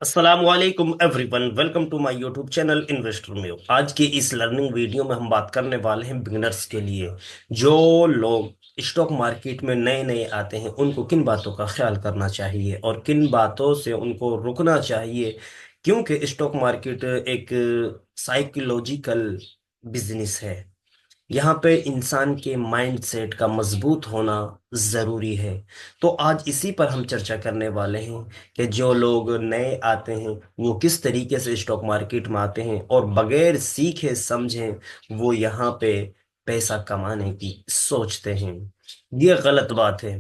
असलामुअलैकुम everyone, welcome to my YouTube channel investor में। आज की इस लर्निंग वीडियो में हम बात करने वाले हैं बिगिनर्स के लिए। जो लोग स्टॉक मार्केट में नए नए आते हैं उनको किन बातों का ख्याल करना चाहिए और किन बातों से उनको रुकना चाहिए, क्योंकि स्टॉक मार्केट एक साइकोलॉजिकल बिजनेस है। यहाँ पे इंसान के माइंड सेट का मजबूत होना जरूरी है। तो आज इसी पर हम चर्चा करने वाले हैं कि जो लोग नए आते हैं वो किस तरीके से स्टॉक मार्केट में आते हैं और बगैर सीखे समझे वो यहाँ पे पैसा कमाने की सोचते हैं। ये गलत बात है।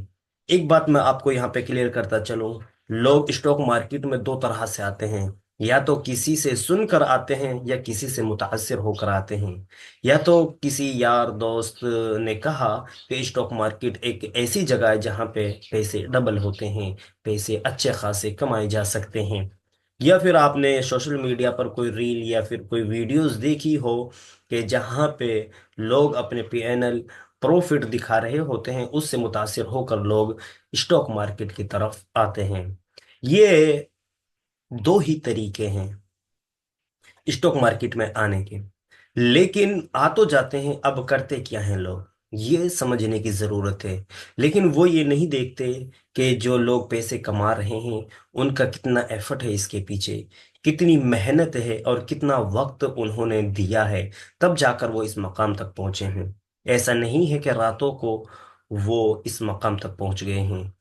एक बात मैं आपको यहाँ पे क्लियर करता चलूं, लोग स्टॉक मार्केट में दो तरह से आते हैं। या तो किसी से सुनकर आते हैं या किसी से मुतासिर होकर आते हैं। या तो किसी यार दोस्त ने कहा कि स्टॉक मार्केट एक ऐसी जगह है जहां पे पैसे डबल होते हैं, पैसे अच्छे खासे कमाए जा सकते हैं। या फिर आपने सोशल मीडिया पर कोई रील या फिर कोई वीडियोस देखी हो कि जहां पे लोग अपने पीएनएल प्रॉफिट दिखा रहे होते हैं, उससे मुतासिर होकर लोग स्टॉक मार्केट की तरफ आते हैं। ये दो ही तरीके हैं स्टॉक मार्केट में आने के। लेकिन आ तो जाते हैं, अब करते क्या हैं लोग, ये समझने की जरूरत है। लेकिन वो ये नहीं देखते कि जो लोग पैसे कमा रहे हैं उनका कितना एफर्ट है इसके पीछे, कितनी मेहनत है और कितना वक्त उन्होंने दिया है, तब जाकर वो इस मकाम तक पहुंचे हैं। ऐसा नहीं है कि रातों को वो इस मकाम तक पहुंच गए हैं,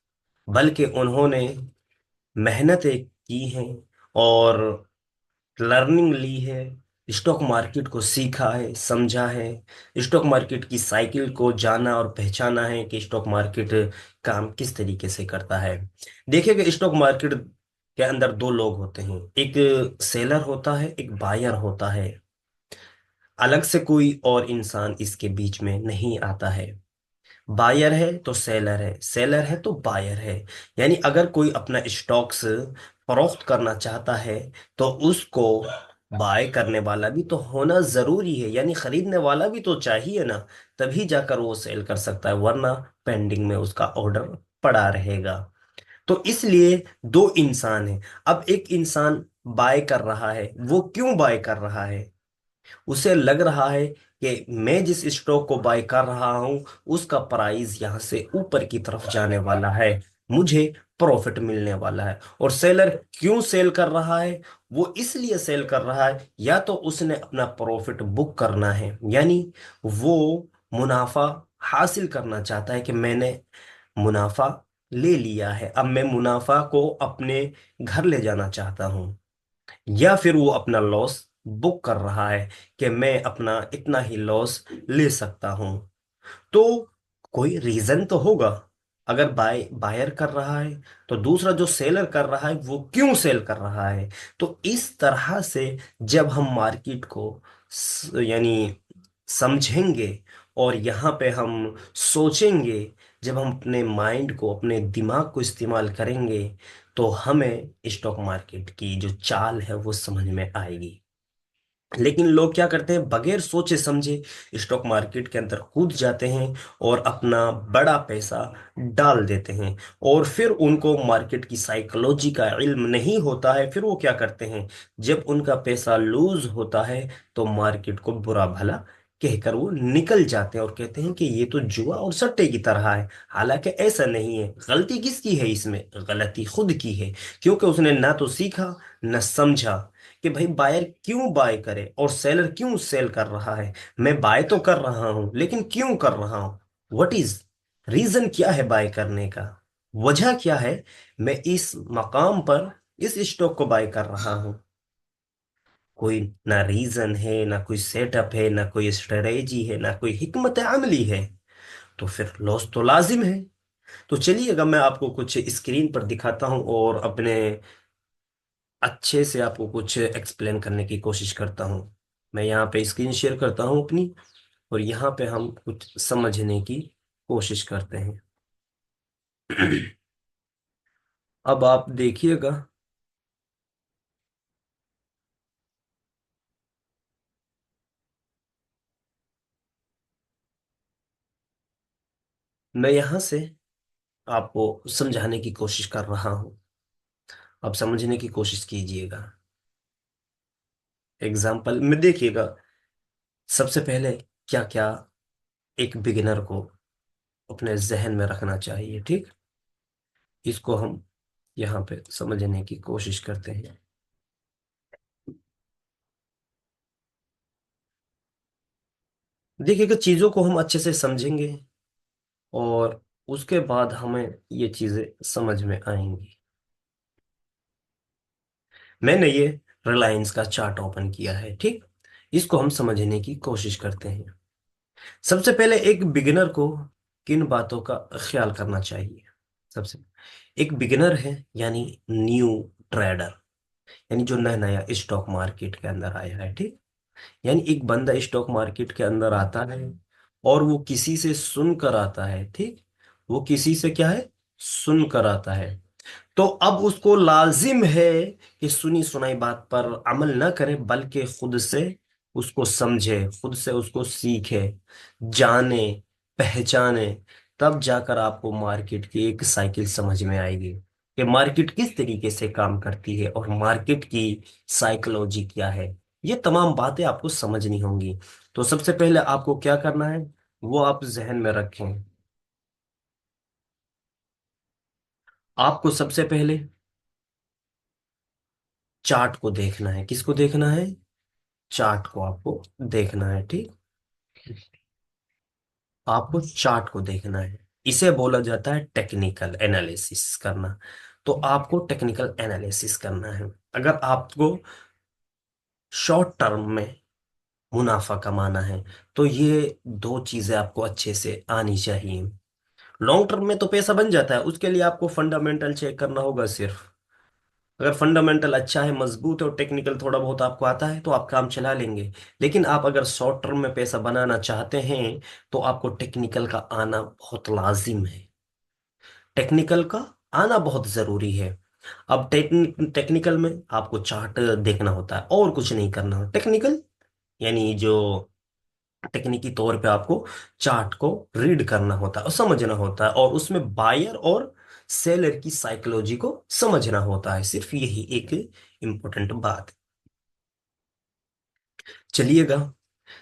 बल्कि उन्होंने मेहनतें की हैं और लर्निंग ली है, स्टॉक मार्केट को सीखा है, समझा है, स्टॉक मार्केट की साइकिल को जाना और पहचाना है कि स्टॉक मार्केट काम किस तरीके से करता है। देखिए कि स्टॉक मार्केट के अंदर दो लोग होते हैं, एक सेलर होता है, एक बायर होता है। अलग से कोई और इंसान इसके बीच में नहीं आता है। बायर है तो सेलर है, सेलर है तो बायर है। यानी अगर कोई अपना स्टॉक्स फरोख्त करना चाहता है तो उसको बाय करने वाला भी तो होना जरूरी है, यानी खरीदने वाला भी तो चाहिए ना, तभी जाकर वो सेल कर सकता है, वरना पेंडिंग में उसका ऑर्डर पड़ा रहेगा। तो इसलिए दो इंसान है। अब एक इंसान बाय कर रहा है, वो क्यों बाय कर रहा है? उसे लग रहा है कि मैं जिस स्टॉक को बाय कर रहा हूं उसका प्राइस यहां से ऊपर की तरफ जाने वाला है, मुझे प्रॉफिट मिलने वाला है। और सेलर क्यों सेल कर रहा है? वो इसलिए सेल कर रहा है, या तो उसने अपना प्रॉफिट बुक करना है, यानी वो मुनाफा हासिल करना चाहता है कि मैंने मुनाफा ले लिया है, अब मैं मुनाफा को अपने घर ले जाना चाहता हूं। या फिर वो अपना लॉस बुक कर रहा है कि मैं अपना इतना ही लॉस ले सकता हूं। तो कोई रीजन तो होगा। अगर बायर कर रहा है तो दूसरा जो सेलर कर रहा है वो क्यों सेल कर रहा है? तो इस तरह से जब हम मार्केट को यानी समझेंगे और यहाँ पे हम सोचेंगे, जब हम अपने माइंड को, अपने दिमाग को इस्तेमाल करेंगे, तो हमें स्टॉक मार्केट की जो चाल है वो समझ में आएगी। लेकिन लोग क्या करते हैं, बगैर सोचे समझे स्टॉक मार्केट के अंदर कूद जाते हैं और अपना बड़ा पैसा डाल देते हैं। और फिर उनको मार्केट की साइकोलॉजी का इल्म नहीं होता है, फिर वो क्या करते हैं, जब उनका पैसा लूज होता है तो मार्केट को बुरा भला कहकर वो निकल जाते हैं और कहते हैं कि ये तो जुआ और सट्टे की तरह है। हालांकि ऐसा नहीं है। गलती किसकी है इसमें? गलती खुद की है, क्योंकि उसने ना तो सीखा न समझा कि भाई बायर क्यों बाय करे और सेलर क्यों सेल कर रहा है। मैं बाय तो कर रहा हूं, लेकिन क्यों कर रहा हूं? व्हाट इज रीजन, क्या है बाय करने का, वजह क्या है? मैं इस मकाम पर इस स्टॉक को बाय कर रहा हूं। कोई ना रीजन है, ना कोई सेटअप है, ना कोई स्ट्रेटेजी है, ना कोई हिकमत अमली है, तो फिर लॉस तो लाजिम है। तो चलिएगा मैं आपको कुछ स्क्रीन पर दिखाता हूं और अपने अच्छे से आपको कुछ एक्सप्लेन करने की कोशिश करता हूँ। मैं यहाँ पे स्क्रीन शेयर करता हूँ अपनी, और यहाँ पे हम कुछ समझने की कोशिश करते हैं। अब आप देखिएगा, मैं यहाँ से आपको समझाने की कोशिश कर रहा हूँ। अब समझने की कोशिश कीजिएगा। एग्जाम्पल में देखिएगा। सबसे पहले क्या क्या एक बिगिनर को अपने जहन में रखना चाहिए, ठीक। इसको हम यहाँ पे समझने की कोशिश करते हैं। देखिएगा, चीजों को हम अच्छे से समझेंगे और उसके बाद हमें ये चीजें समझ में आएंगी। मैंने ये रिलायंस का चार्ट ओपन किया है, ठीक। इसको हम समझने की कोशिश करते हैं। सबसे पहले एक बिगिनर को किन बातों का ख्याल करना चाहिए। सबसे एक बिगिनर है यानी न्यू ट्रेडर, यानी जो नया नया स्टॉक मार्केट के अंदर आया है, ठीक। यानी एक बंदा स्टॉक मार्केट के अंदर आता है और वो किसी से सुनकर आता है, ठीक। वो किसी से क्या है, सुनकर आता है। तो अब उसको लाजिम है कि सुनी सुनाई बात पर अमल न करे, बल्कि खुद से उसको समझे, खुद से उसको सीखे, जाने, पहचाने। तब जाकर आपको मार्केट की एक साइकिल समझ में आएगी कि मार्केट किस तरीके से काम करती है और मार्केट की साइकोलॉजी क्या है। ये तमाम बातें आपको समझनी होंगी। तो सबसे पहले आपको क्या करना है, वो आप जहन में रखें। आपको सबसे पहले चार्ट को देखना है। किसको देखना है, चार्ट को आपको देखना है, ठीक। आपको चार्ट को देखना है। इसे बोला जाता है टेक्निकल एनालिसिस करना। तो आपको टेक्निकल एनालिसिस करना है। अगर आपको शॉर्ट टर्म में मुनाफा कमाना है तो ये दो चीजें आपको अच्छे से आनी चाहिए। लॉन्ग टर्म में तो पैसा बन जाता है, उसके लिए आपको फंडामेंटल चेक करना होगा सिर्फ। अगर फंडामेंटल अच्छा है, मजबूत है और टेक्निकल थोड़ा बहुत आपको आता है तो आप काम चला लेंगे। लेकिन आप अगर शॉर्ट टर्म में पैसा बनाना चाहते हैं तो आपको टेक्निकल का आना बहुत लाजिम है। टेक्निकल का आना बहुत जरूरी है। अब टेक्निकल में आपको चार्ट देखना होता है और कुछ नहीं करना है। टेक्निकल यानी जो टेक्निकी तौर पे आपको चार्ट को रीड करना होता है और समझना होता है, और उसमें बायर और सेलर की साइकोलॉजी को समझना होता है। सिर्फ यही एक इम्पोर्टेंट बात। चलिएगा,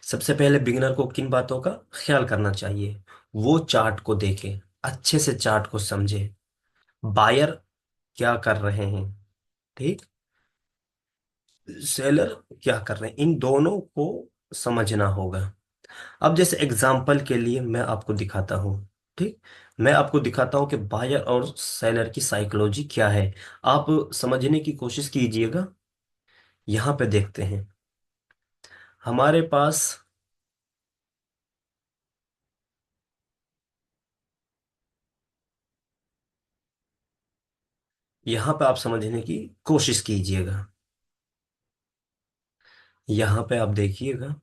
सबसे पहले बिगिनर को किन बातों का ख्याल करना चाहिए, वो चार्ट को देखे, अच्छे से चार्ट को समझे, बायर क्या कर रहे हैं, ठीक, सेलर क्या कर रहे हैं, इन दोनों को समझना होगा। अब जैसे एग्जाम्पल के लिए मैं आपको दिखाता हूँ, ठीक। मैं आपको दिखाता हूँ कि बायर और सेलर की साइकोलॉजी क्या है। आप समझने की कोशिश कीजिएगा। यहाँ पे देखते हैं हमारे पास, यहाँ पे आप समझने की कोशिश कीजिएगा। यहाँ पे आप देखिएगा,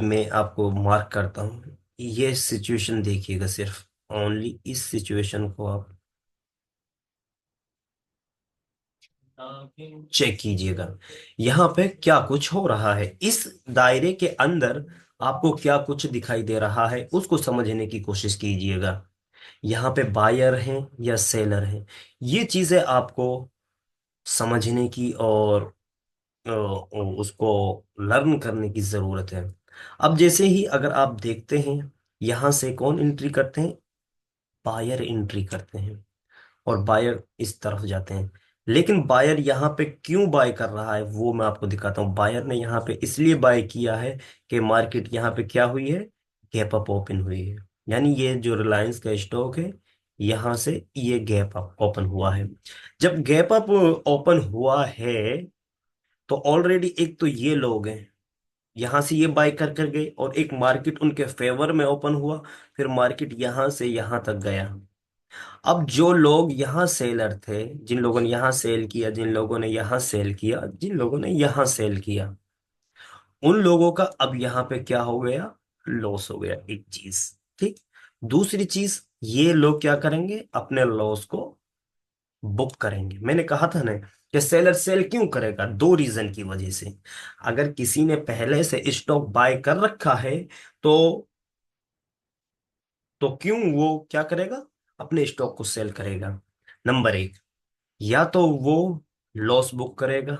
मैं आपको मार्क करता हूँ। ये सिचुएशन देखिएगा, सिर्फ ओनली इस सिचुएशन को आप चेक कीजिएगा। यहाँ पे क्या कुछ हो रहा है, इस दायरे के अंदर आपको क्या कुछ दिखाई दे रहा है, उसको समझने की कोशिश कीजिएगा। यहाँ पे बायर हैं या सेलर हैं, ये चीजें आपको समझने की और उसको लर्न करने की जरूरत है। अब जैसे ही अगर आप देखते हैं, यहां से कौन एंट्री करते हैं, बायर एंट्री करते हैं और बायर इस तरफ जाते हैं। लेकिन बायर यहाँ पे क्यों बाय कर रहा है वो मैं आपको दिखाता हूँ। बायर ने यहाँ पे इसलिए बाय किया है कि मार्केट यहाँ पे क्या हुई है, गैप अप ओपन हुई है। यानी ये जो रिलायंस का स्टॉक है, यहाँ से ये गैप अप ओपन हुआ है। जब गैप अप ओपन हुआ है तो ऑलरेडी एक तो ये लोग हैं, यहां से ये बाय कर कर गए और एक मार्केट उनके फेवर में ओपन हुआ। फिर मार्केट यहां से यहां तक गया। अब जो लोग यहाँ सेलर थे, जिन लोगों ने यहाँ सेल किया, जिन लोगों ने यहाँ सेल किया, जिन लोगों ने यहाँ सेल किया, उन लोगों का अब यहाँ पे क्या हो गया, लॉस हो गया, एक चीज, ठीक। दूसरी चीज, ये लोग क्या करेंगे, अपने लॉस को बुक करेंगे। मैंने कहा था ना कि सेलर सेल क्यों करेगा, दो रीजन की वजह से। अगर किसी ने पहले से स्टॉक बाय कर रखा है तो क्यों वो क्या करेगा, अपने स्टॉक को सेल करेगा। नंबर एक। या तो वो लॉस बुक करेगा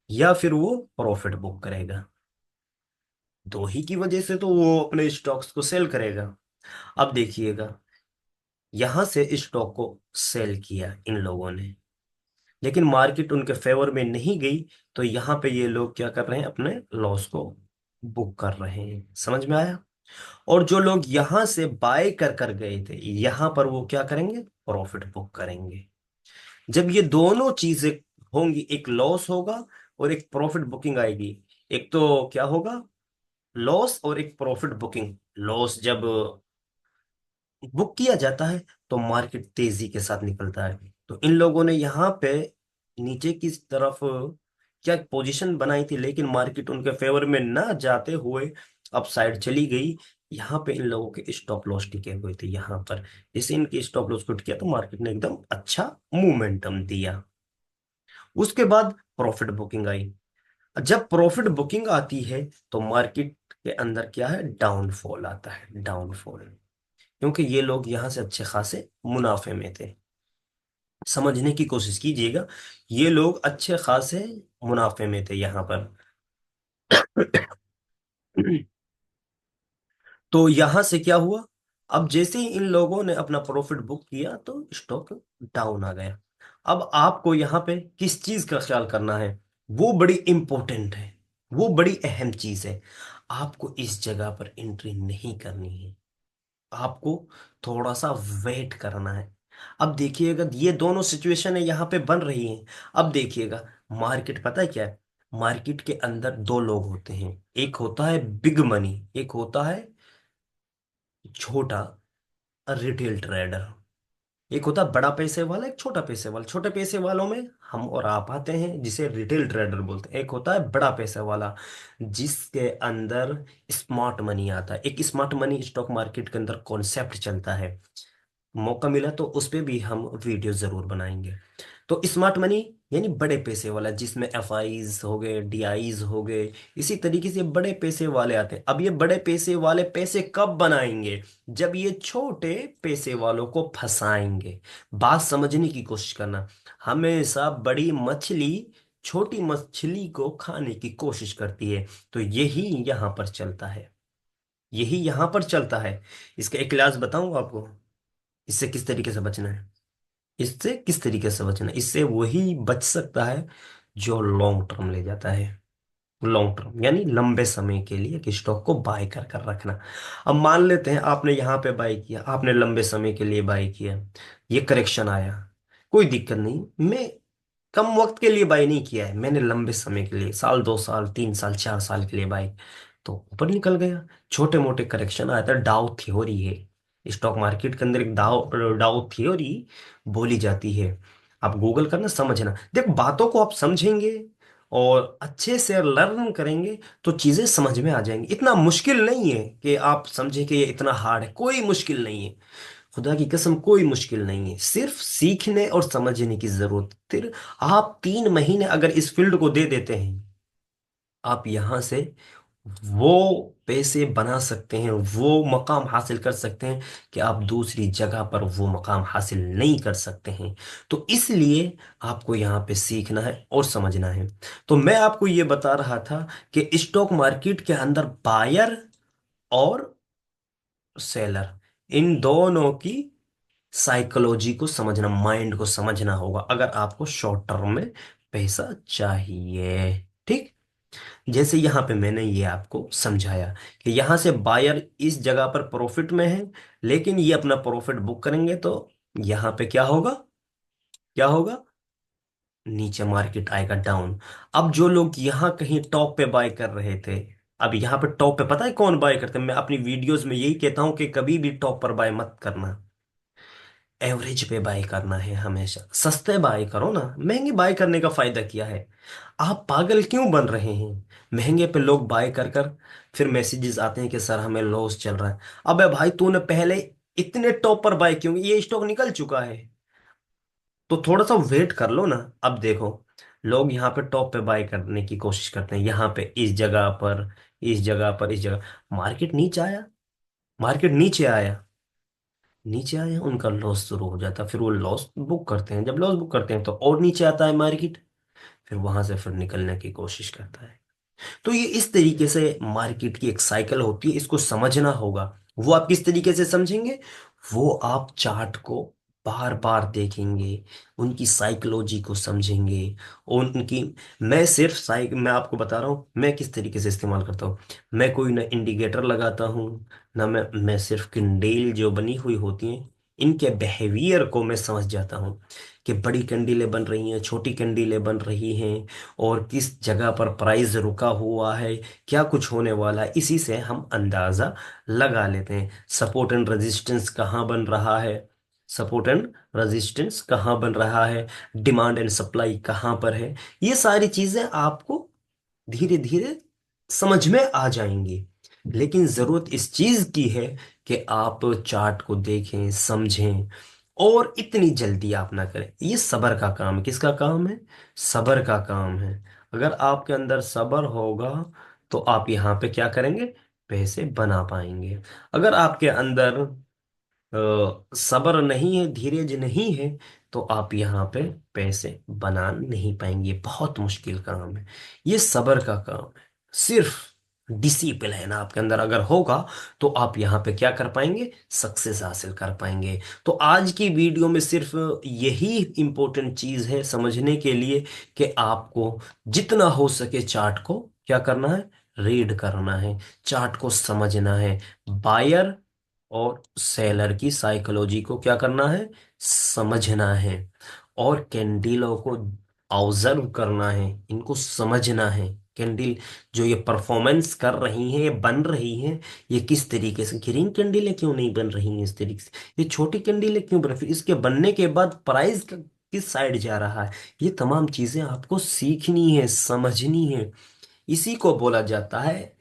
या फिर वो प्रॉफिट बुक करेगा। दो ही की वजह से तो वो अपने स्टॉक्स को सेल करेगा। अब देखिएगा, यहां से स्टॉक को सेल किया इन लोगों ने, लेकिन मार्केट उनके फेवर में नहीं गई। तो यहाँ पे ये लोग क्या कर रहे हैं, अपने लॉस को बुक कर रहे हैं। समझ में आया? और जो लोग यहां से बाय कर कर गए थे, यहां पर वो क्या करेंगे, प्रॉफिट बुक करेंगे। जब ये दोनों चीजें होंगी, एक लॉस होगा और एक प्रॉफिट बुकिंग आएगी। एक तो क्या होगा, लॉस, और एक प्रॉफिट बुकिंग। लॉस जब बुक किया जाता है तो मार्केट तेजी के साथ निकलता है। तो इन लोगों ने यहाँ पे नीचे की तरफ क्या पोजीशन बनाई थी, लेकिन मार्केट उनके फेवर में ना जाते हुए अप साइड चली गई। यहाँ पे इन लोगों के स्टॉप लॉस टिके हुए थे यहाँ पर। जैसे इनके स्टॉप लॉस को किया तो मार्केट ने एकदम अच्छा मोमेंटम दिया। उसके बाद प्रॉफिट बुकिंग आई। जब प्रॉफिट बुकिंग आती है तो मार्केट के अंदर क्या है, डाउनफॉल आता है, डाउनफॉल। क्योंकि ये लोग यहां से अच्छे खासे मुनाफे में थे। समझने की कोशिश कीजिएगा, ये लोग अच्छे खासे मुनाफे में थे यहां पर। तो यहां से क्या हुआ, अब जैसे ही इन लोगों ने अपना प्रॉफिट बुक किया तो स्टॉक डाउन आ गया। अब आपको यहां पे किस चीज का ख्याल करना है, वो बड़ी इंपॉर्टेंट है, वो बड़ी अहम चीज है। आपको इस जगह पर एंट्री नहीं करनी है, आपको थोड़ा सा वेट करना है। अब देखिएगा, ये दोनों सिचुएशन है यहाँ पे बन रही हैं। अब देखिएगा, मार्केट पता है क्या है, मार्केट के अंदर दो लोग होते हैं। एक होता है बिग मनी, एक होता है छोटा रिटेल ट्रेडर। एक होता है बड़ा पैसे वाला, एक छोटा पैसे वाला। छोटे पैसे वालों में हम और आप आते हैं, जिसे रिटेल ट्रेडर बोलते हैं। एक होता है बड़ा पैसे वाला, जिसके अंदर स्मार्ट मनी आता है। एक स्मार्ट मनी स्टॉक मार्केट के अंदर कॉन्सेप्ट चलता है। मौका मिला तो उस पे भी हम वीडियो जरूर बनाएंगे। तो स्मार्ट मनी यानी बड़े पैसे वाला, जिसमें एफआईज हो गए, डीआईज हो गए, इसी तरीके से बड़े पैसे वाले आते हैं। अब ये बड़े पैसे वाले पैसे कब बनाएंगे, जब ये छोटे पैसे वालों को फंसाएंगे। बात समझने की कोशिश करना। हमेशा बड़ी मछली छोटी मछली को खाने की कोशिश करती है। तो यही यहां पर चलता है, यही यहां पर चलता है। इसका एक इलाज बताऊं आपको, इससे किस तरीके से बचना है। इससे किस तरीके से बचना है, इससे वही बच सकता है जो लॉन्ग टर्म ले जाता है। लॉन्ग टर्म यानी लंबे समय के लिए कि स्टॉक को बाय कर कर रखना। अब मान लेते हैं आपने यहाँ पे बाय किया, आपने लंबे समय के लिए बाय किया, ये करेक्शन आया, कोई दिक्कत नहीं। मैं कम वक्त के लिए बाय नहीं किया है, मैंने लंबे समय के लिए, साल 2 साल 3 साल 4 साल के लिए बाय, तो ऊपर निकल गया। छोटे मोटे करेक्शन आया था, डाउ थ्योरी है स्टॉक मार्केट के अंदर। एक डाउ डाउ थ्योरी बोली जाती है। आप गूगल करना, समझना। देख, बातों को आप समझेंगे और अच्छे से लर्न करेंगे तो चीजें समझ में आ जाएंगी। इतना मुश्किल नहीं है कि आप समझें कि ये इतना हार्ड है, कोई मुश्किल नहीं है। खुदा की कसम, कोई मुश्किल नहीं है, सिर्फ सीखने और समझने की जरूरत। फिर आप 3 महीने अगर इस फील्ड को दे देते हैं, आप यहां से वो पैसे बना सकते हैं, वो मकाम हासिल कर सकते हैं कि आप दूसरी जगह पर वो मकाम हासिल नहीं कर सकते हैं। तो इसलिए आपको यहाँ पे सीखना है और समझना है। तो मैं आपको ये बता रहा था कि स्टॉक मार्केट के अंदर बायर और सेलर, इन दोनों की साइकोलॉजी को समझना, माइंड को समझना होगा, अगर आपको शॉर्ट टर्म में पैसा चाहिए। ठीक, जैसे यहां पे मैंने ये आपको समझाया कि यहां से बायर इस जगह पर प्रॉफिट में है, लेकिन ये अपना प्रॉफिट बुक करेंगे तो यहां पे क्या होगा, क्या होगा, नीचे मार्केट आएगा डाउन। अब जो लोग यहां कहीं टॉप पे बाय कर रहे थे, अब यहां पे टॉप पे पता है कौन बाय करते हैं? मैं अपनी वीडियोस में यही कहता हूं कि कभी भी टॉप पर बाय मत करना, एवरेज पे बाय करना है। हमेशा सस्ते बाय करो ना, महंगे बाय करने का फायदा क्या है? आप पागल क्यों बन रहे हैं? महंगे पे लोग बाय कर कर फिर मैसेजेस आते हैं कि सर हमें लॉस चल रहा है। अबे भाई, तूने पहले इतने टॉप पर बाय क्यों? ये स्टॉक निकल चुका है, तो थोड़ा सा वेट कर लो ना। अब देखो, लोग यहाँ पे टॉप पे बाय करने की कोशिश करते हैं, यहाँ पे इस जगह पर, इस जगह पर, इस जगह। मार्केट नीचे आया, मार्केट नीचे आया, नीचे आए उनका लॉस शुरू हो जाता है, फिर वो लॉस बुक करते हैं, जब लॉस बुक करते हैं तो और नीचे आता है मार्केट, फिर वहां से फिर निकलने की कोशिश करता है। तो ये इस तरीके से मार्केट की एक साइकिल होती है, इसको समझना होगा। वो आप किस तरीके से समझेंगे? वो आप चार्ट को बार बार देखेंगे, उनकी साइकोलॉजी को समझेंगे, और उनकी, मैं आपको बता रहा हूँ मैं किस तरीके से इस्तेमाल करता हूँ। मैं कोई ना इंडिकेटर लगाता हूँ, ना मैं सिर्फ कैंडल जो बनी हुई होती हैं इनके बिहेवियर को मैं समझ जाता हूँ कि बड़ी कंडीलें बन रही हैं, छोटी कंडीलें बन रही हैं, और किस जगह पर प्राइस रुका हुआ है, क्या कुछ होने वाला है, इसी से हम अंदाजा लगा लेते हैं। सपोर्ट एंड रेजिस्टेंस कहाँ बन रहा है, सपोर्ट एंड रेजिस्टेंस कहाँ बन रहा है, डिमांड एंड सप्लाई कहाँ पर है, ये सारी चीजें आपको धीरे धीरे समझ में आ जाएंगी। लेकिन जरूरत इस चीज की है कि आप चार्ट को देखें, समझें, और इतनी जल्दी आप ना करें। ये सब्र का काम है। किसका काम है? सब्र का काम है। अगर आपके अंदर सब्र होगा तो आप यहाँ पे क्या करेंगे? पैसे बना पाएंगे। अगर आपके अंदर सब्र नहीं है, धीरज नहीं है, तो आप यहाँ पे पैसे बना नहीं पाएंगे। बहुत मुश्किल काम है, ये सब्र का काम है। सिर्फ डिसिप्लिन है ना आपके अंदर अगर होगा तो आप यहाँ पे क्या कर पाएंगे? सक्सेस हासिल कर पाएंगे। तो आज की वीडियो में सिर्फ यही इंपॉर्टेंट चीज है समझने के लिए कि आपको जितना हो सके चार्ट को क्या करना है? रीड करना है, चार्ट को समझना है। बायर और सेलर की साइकोलॉजी को क्या करना है? समझना है। और कैंडिलों को ऑब्जर्व करना है, इनको समझना है। कैंडिल जो ये परफॉर्मेंस कर रही हैं, ये बन रही हैं, ये किस तरीके से, ग्रीन कैंडिलें क्यों नहीं बन रही हैं इस तरीके से, ये छोटी कैंडिलें क्यों बन, फिर इसके बनने के बाद प्राइस का किस साइड जा रहा है, ये तमाम चीजें आपको सीखनी है, समझनी है। इसी को बोला जाता है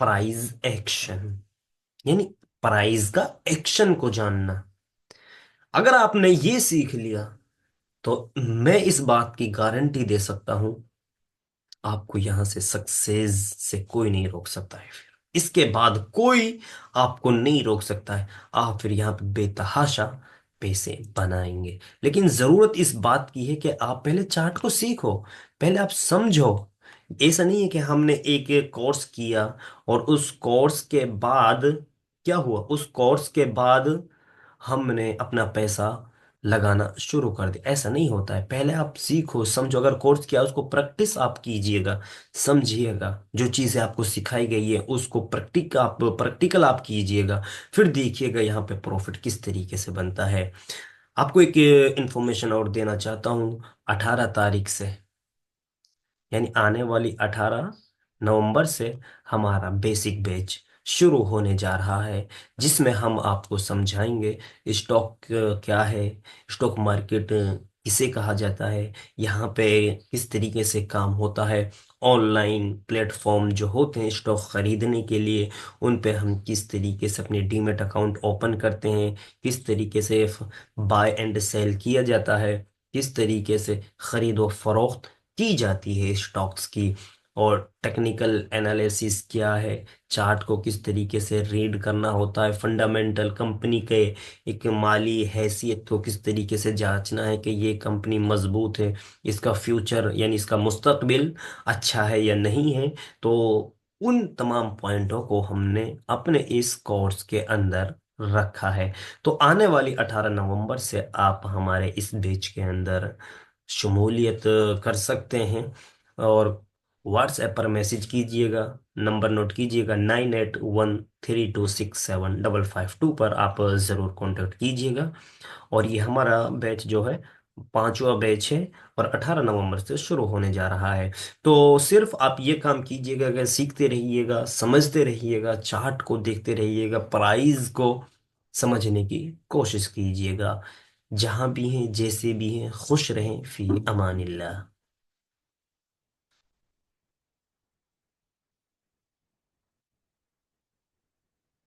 प्राइस एक्शन, यानी प्राइस का एक्शन को जानना। अगर आपने ये सीख लिया तो मैं इस बात की गारंटी दे सकता हूं, आपको यहां से सक्सेस से कोई नहीं रोक सकता है। फिर इसके बाद कोई आपको नहीं रोक सकता है। आप फिर यहाँ पे बेतहाशा पैसे बनाएंगे। लेकिन जरूरत इस बात की है कि आप पहले चार्ट को सीखो, पहले आप समझो। ऐसा नहीं है कि हमने एक एक कोर्स किया और उस कोर्स के बाद क्या हुआ, उस कोर्स के बाद हमने अपना पैसा लगाना शुरू कर दिया। ऐसा नहीं होता है। पहले आप सीखो, समझो। अगर कोर्स किया उसको प्रैक्टिस आप कीजिएगा, समझिएगा, जो चीज़ें आपको सिखाई गई है उसको प्रैक्टिकल आप कीजिएगा। फिर देखिएगा यहाँ पे प्रॉफिट किस तरीके से बनता है। आपको एक इंफॉर्मेशन और देना चाहता हूँ। 18 तारीख से, यानी आने वाली 18 नवंबर से हमारा बेसिक बैच शुरू होने जा रहा है, जिसमें हम आपको समझाएंगे स्टॉक क्या है, स्टॉक मार्केट किसे कहा जाता है, यहाँ पे किस तरीके से काम होता है, ऑनलाइन प्लेटफॉर्म जो होते हैं स्टॉक खरीदने के लिए, उन पे हम किस तरीके से अपने डीमेट अकाउंट ओपन करते हैं, किस तरीके से बाय एंड सेल किया जाता है, किस तरीके से खरीद और फरोख्त की जाती है स्टॉक्स की, और टेक्निकल एनालिसिस क्या है, चार्ट को किस तरीके से रीड करना होता है, फंडामेंटल कंपनी के एक माली हैसियत को किस तरीके से जांचना है कि ये कंपनी मजबूत है, इसका फ्यूचर यानी इसका मुस्तकबिल अच्छा है या नहीं है। तो उन तमाम पॉइंटों को हमने अपने इस कोर्स के अंदर रखा है। तो आने वाली 18 नवंबर से आप हमारे इस बैच के अंदर शमूलियत कर सकते हैं। और व्हाट्सएप पर मैसेज कीजिएगा, नंबर नोट कीजिएगा, 9813267552 पर आप ज़रूर कांटेक्ट कीजिएगा। और ये हमारा बैच जो है 5वां बैच है, और 18 नवंबर से शुरू होने जा रहा है। तो सिर्फ आप ये काम कीजिएगा कि सीखते रहिएगा, समझते रहिएगा, चार्ट को देखते रहिएगा, प्राइस को समझने की कोशिश कीजिएगा। जहां भी हैं, जैसे भी हैं, खुश रहें, फी अमानिल्लाह।